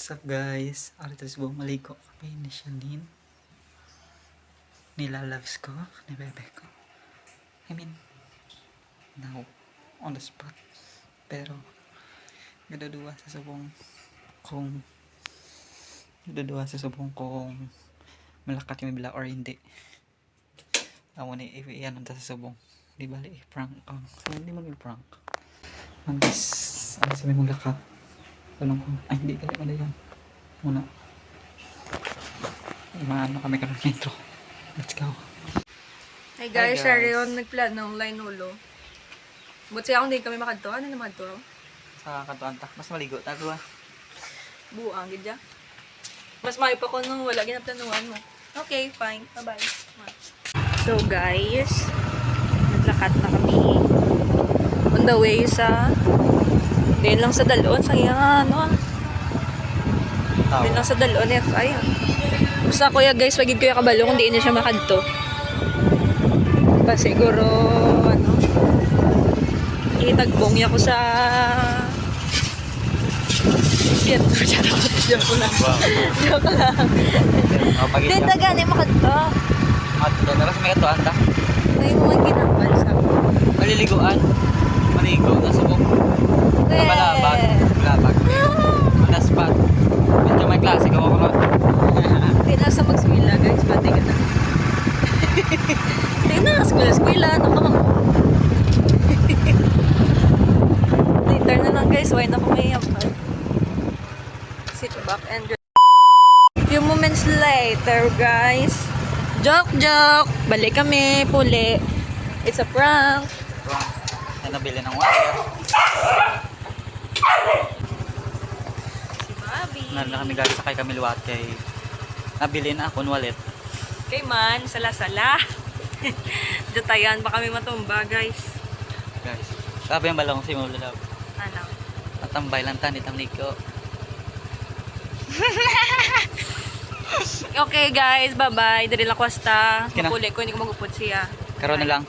What's up guys? Arito si Bumaligo kami ni Shanine. Nilaloves ko, ni bebe ko. I mean, now, on the spot. Pero, gaduduwa sa subong kung malakat yung bila or hindi. Amo ni iyan sa subong. Di bali, prank ang. Hindi mag-prank. Andis, ano sabi mong lakat? Tanong ko, ay hindi ka lang yan. Muna. Maano kami ka ng intro. Let's go. Hey guys, Hi, guys. share yun. Nagplan ng line hulo. But siya kung hindi kami makadto. Ano na makadto? Sa kantuan ta. Mas maligo. Tago ah. Buang, gidya. Mas mayo pa ko nung wala ginaplanuhan mo. Okay, fine. Bye-bye. So guys, naglakad na kami. On the way sa... Din lang sa Dalon. Sa iya ano ah. Din lang sa Dalon, FI ah. Basta kuya guys, wagid ko yung kabalo kung di na siya makadto. Pa siguro, ano, itagbong niya ko sa... Joke lang. Joke lang. Hindi, tagani makadto. Doon na lang sa may kantuan ta. May mga ginambal sa... Maliliguan. Maligo. Nasubok. Nabalabag. Balabag. On the spot. Medyo may klase ka ko. Hindi na sa mag-skwila guys, pati ka na. Hindi na, skwila, ano ka mang... Later na lang guys, why na ko may yaman. Sit back and... Few moments later guys. Joke! Balik kami, puli. It's a prank. Ay nabili ng wire. Si Bobby. Na kami guys sakay kami luwat kay nabili na akong wallet. Kay man, sala-sala. Dutayan pa kami matumba guys. Guys. Sabi ang balong si Mulalaw. Ano? Matambay lang tanit ang Nico. Okay guys, bye-bye. Dari la kwasta. Kina? Mapuli ko, hindi ko magupod siya. Karoon na lang.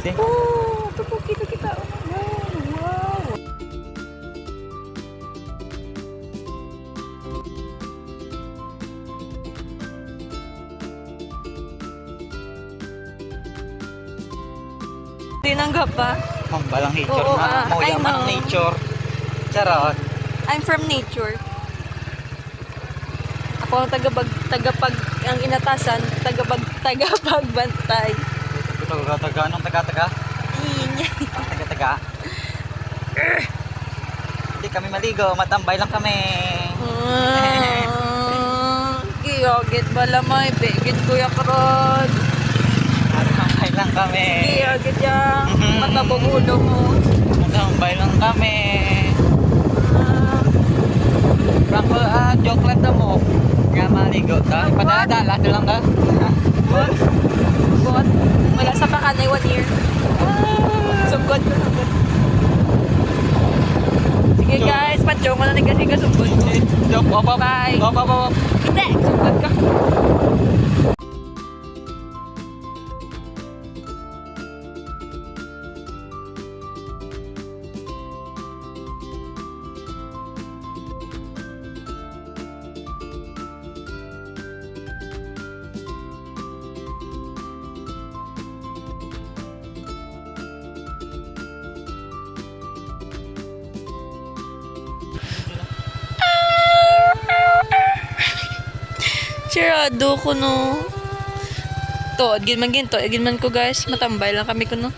See? Oh, kapag kita. Oh my God. Wow. Tinanggap pa. Mambalang nature Oo, na. I Yaman know. ang nature. Charot. I'm from nature. Ako ang tagapag ang inatasan, tagapagbantay. Taga-taga. Anong taga-taga? Ang taga-taga. Hindi kami maligo. Matambay lang kami. Giyagit balamay, begit kuya karon. Matambay lang kami. Giyagit yang matabong ulo mo. Matambay lang kami. Franco, joke lang to mo. Nga maligo ta. Ipadala, ito lang ka. What? Wala sa pakanay 1 year. Sugod ko. Sige guys, patyo ko na nagkasiga sugod ko. Joke, Bye. Op. Hindi, sugod ka. Sirado ko no. To, agin man ko guys. Matambay lang kami ko no.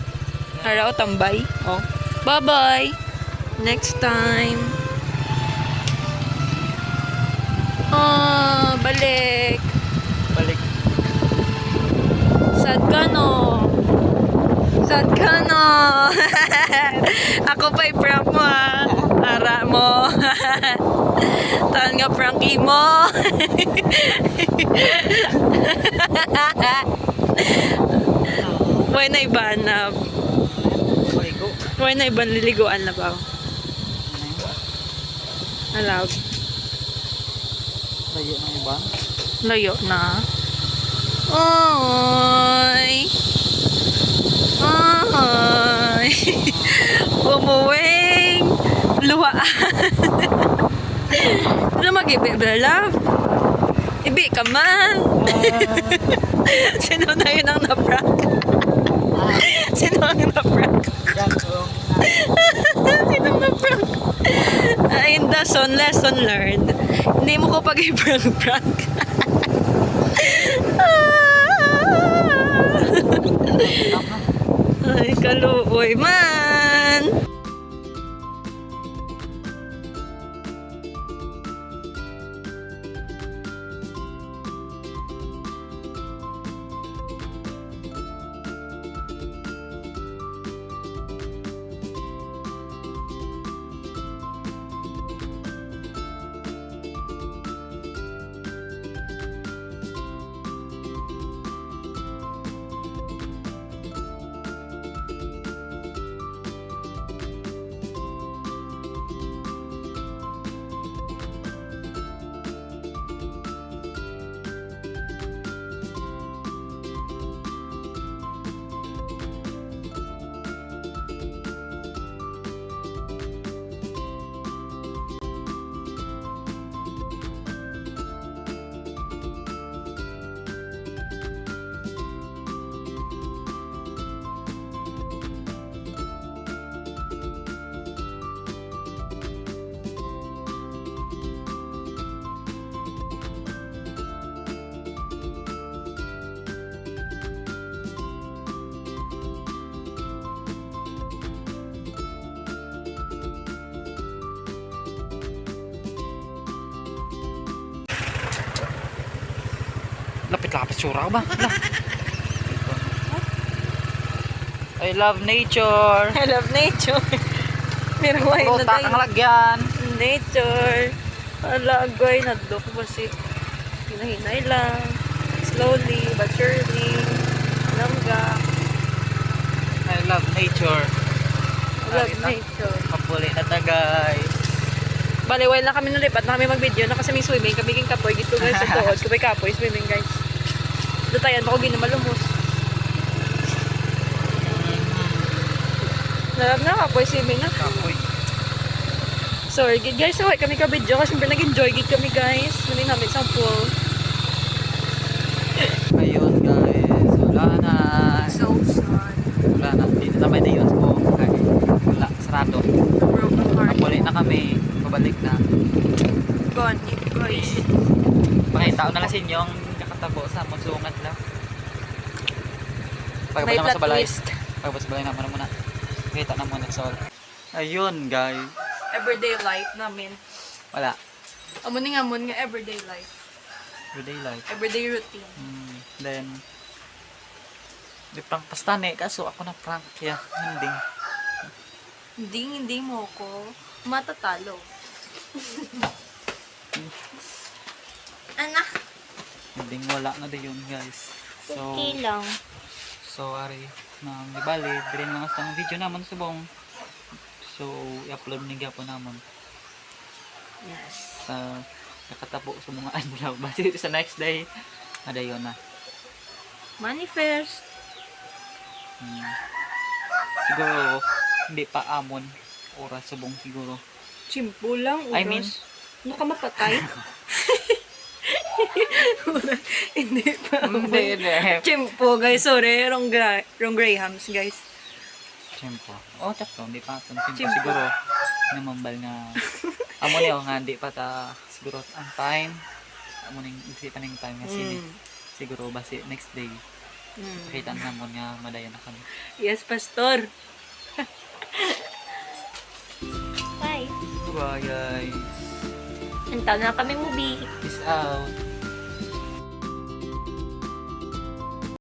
Hara ko tambay. Oh. Bye-bye. Next time. Oh, balik. Balik. Sad ka no. Sad ka no. Ako pa i-prank mo ha. Ara mo. Taan nga pranky mo. Why na iba na? Baligo. Why na ibang liliguan na ba? Allowed. Layo ng iba. Layo na. Oy. Oy. Umuwing luhaan. Ano mag-ibi, love? Ibi ka man. Sino na yun ang na-prank? Sino ang na-prank? Sino ang na-prank? In the lesson learned. Hindi mo ko pag i-prank-prank. Ay, kaluoy man. Lapit-lapit sura ba? I love nature. I love nature. Mirway na Buta tayo. kang lagyan. Nature. Alagay na dok ba si hinahinay lang. Slowly but surely. Langga. I love nature. I love nature. Kapuli na ta guys. Baliway lang kami nulipat na kami mag-video na kasi may swimming. Kami king kapoy. Dito guys sa tuod. Kapay kapoy swimming guys. Dutayan ako ginamalumos. Nalab na kapoy swimming na. Kapoy. Sorry gid guys. So, kami ka-video kasi siyempre nag-enjoy gid kami guys. Namin namin sa pool. Ayun guys. Wala na. So sad. Wala na. Dito na may dayon ko. Wala. Sarado. Broken heart. Kapuli na kami. Pabalik na. Gone guys. Pakita ko na lang sa inyo ang kakatabo sa magsungat lang. May Pagpapasama plot sa balay. twist. Pagpapasama sa balay naman muna. Kita na muna sa ayun guys. Everyday life namin. Wala. Amon nga mon nga everyday life. Everyday life. Everyday routine. Then di prank pastane kaso ako na prank kaya Hindi mo ko matatalo. Anak. hindi wala na yun guys. So Okay lang. sorry na ibali dire na nga ang video naman subong. So i-upload ni gyapon naman Yes. sa nakatabo sa mga adlaw base sa next day adayon na. Manifest. Siguro hindi pa amon oras subong siguro. Chimpo lang. Oras. I mean ano ka mapatay? Hindi pa. hindi. Chimpo guys. Sorry. Wrong Grahams guys. Tempo. Oh, tapos hindi pa tempo Tempo. siguro namambal nga amo niyo nga hindi pa ta siguro ang time amo ning isipan ning time nga sini. Siguro basi next day kita na mo nga madaya na kami. Yes, Pastor. Bye. Bye guys. Antaw na kami movie. Peace out.